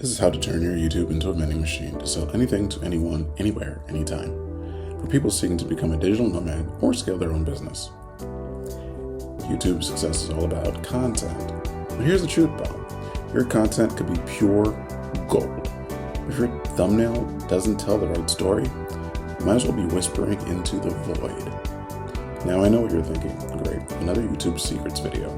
This is how to turn your YouTube into a vending machine to sell anything to anyone, anywhere, anytime, for people seeking to become a digital nomad or scale their own business. YouTube success is all about content. But here's the truth, Bob. Your content could be pure gold. If your thumbnail doesn't tell the right story, you might as well be whispering into the void. Now I know what you're thinking. Great, another YouTube secrets video.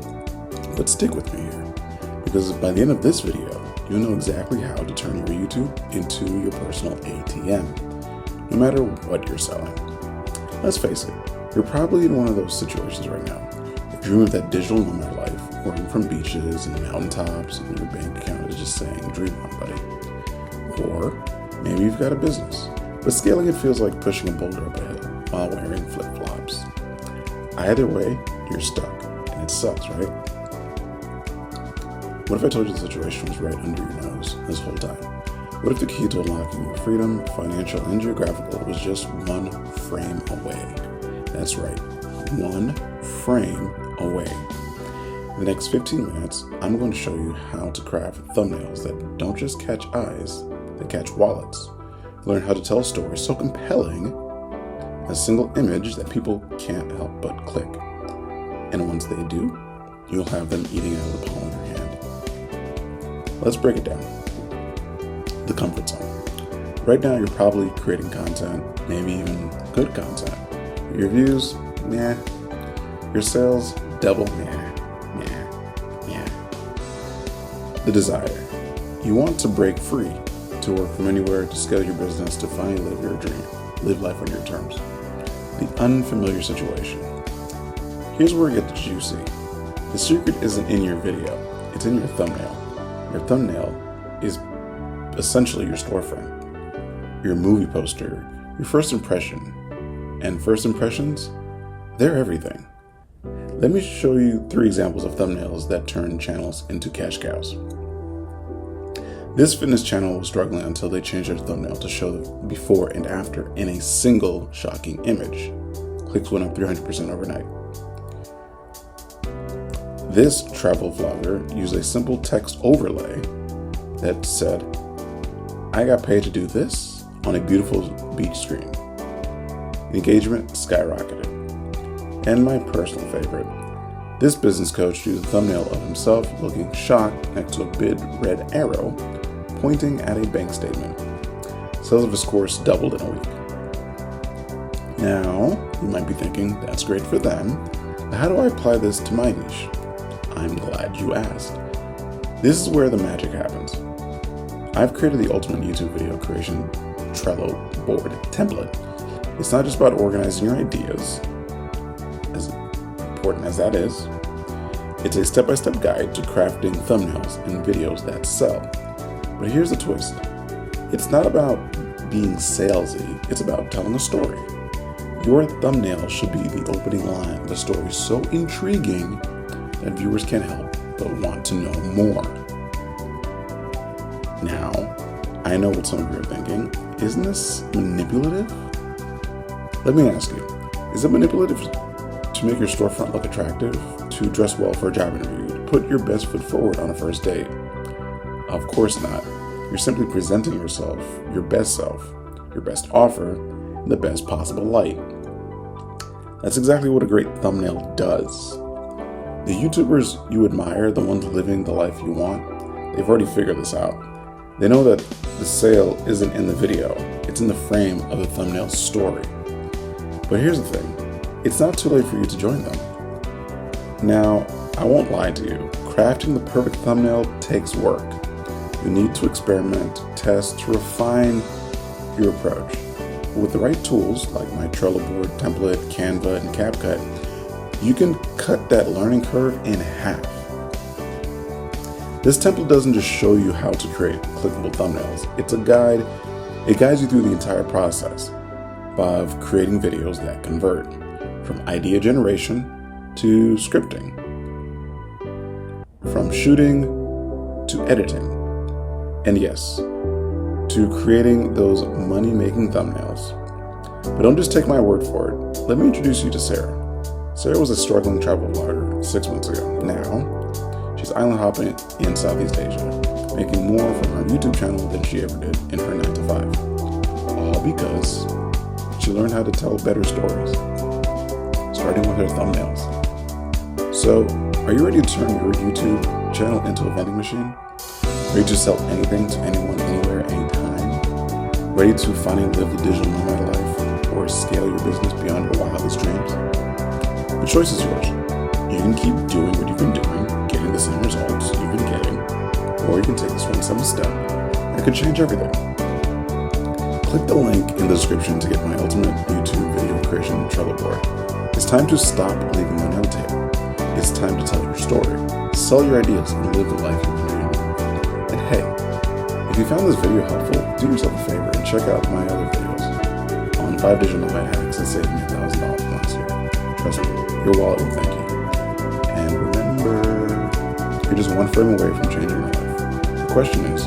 But stick with me here, because by the end of this video, you'll know exactly how to turn your YouTube into your personal ATM, no matter what you're selling. Let's face it, you're probably in one of those situations right now. You dream of that digital nomad life, working from beaches and mountaintops, and your bank account is just saying, dream on, buddy. Or maybe you've got a business, but scaling it feels like pushing a boulder up a hill while wearing flip-flops. Either way, you're stuck, and it sucks, right? What if I told you the situation was right under your nose this whole time? What if the key to unlocking your freedom, financial and geographical, was just one frame away? That's right, one frame away. In the next 15 minutes, I'm going to show you how to craft thumbnails that don't just catch eyes, they catch wallets. Learn how to tell a story so compelling, a single image that people can't help but click. And once they do, you'll have them eating out of the palm of your hand. Let's break it down. The comfort zone. Right now, you're probably creating content, maybe even good content. Your views, nah. Your sales, double, nah. The desire. You want to break free, to work from anywhere, to scale your business, to finally live your dream, live life on your terms. The unfamiliar situation. Here's where it gets juicy. The secret isn't in your video, it's in your thumbnail. Your thumbnail is essentially your storefront, your movie poster, your first impression. And first impressions, they're everything. Let me show you 3 examples of thumbnails that turn channels into cash cows. This fitness channel was struggling until they changed their thumbnail to show the before and after in a single shocking image. Clicks went up 300% overnight. This travel vlogger used a simple text overlay that said, "I got paid to do this on a beautiful beach screen." Engagement skyrocketed. And my personal favorite, this business coach used a thumbnail of himself looking shocked next to a big red arrow pointing at a bank statement. Sales of his course doubled in a week. Now, you might be thinking, that's great for them, but how do I apply this to my niche? I'm glad you asked. This is where the magic happens. I've created the ultimate YouTube video creation Trello board template. It's not just about organizing your ideas, as important as that is. It's a step-by-step guide to crafting thumbnails and videos that sell. But here's the twist. It's not about being salesy, it's about telling a story. Your thumbnail should be the opening line of a story so intriguing that viewers can't help but want to know more. Now, I know what some of you are thinking. Isn't this manipulative? Let me ask you, is it manipulative to make your storefront look attractive, to dress well for a job interview, to put your best foot forward on a first date? Of course not. You're simply presenting yourself, your best self, your best offer, in the best possible light. That's exactly what a great thumbnail does. The YouTubers you admire, the ones living the life you want, they've already figured this out. They know that the sale isn't in the video, it's in the frame of the thumbnail story. But here's the thing, it's not too late for you to join them. Now, I won't lie to you, crafting the perfect thumbnail takes work. You need to experiment, test, to refine your approach. With the right tools, like my Trello board template, Canva, and CapCut, you can cut that learning curve in half. This template doesn't just show you how to create clickable thumbnails. It's a guide. It guides you through the entire process of creating videos that convert, from idea generation to scripting, from shooting to editing, and yes, to creating those money-making thumbnails. But don't just take my word for it. Let me introduce you to Sarah. Sarah was a struggling travel vlogger 6 months ago. Now, she's island hopping in Southeast Asia. making more from her YouTube channel than she ever did in her 9 to 5. All because she learned how to tell better stories, starting with her thumbnails. So, are you ready to turn your YouTube channel into a vending machine? Ready to sell anything to anyone, anywhere, anytime? Ready to finally live the digital nomad life or scale your business beyond your wildest dreams? The choice is yours. You can keep doing what you've been doing, getting the same results you've been getting, or you can take this one step that could change everything. Click the link in the description to get my ultimate YouTube video creation Trello board. It's time to stop leaving money on the table. It's time to tell your story, sell your ideas, and live the life you've been dreaming of. And hey, if you found this video helpful, do yourself a favor and check out my other videos on 5 digital nomad hacks that saved me $1,000 last year. Trust me, your wallet will thank you. And remember, you're just one frame away from changing your life. The question is,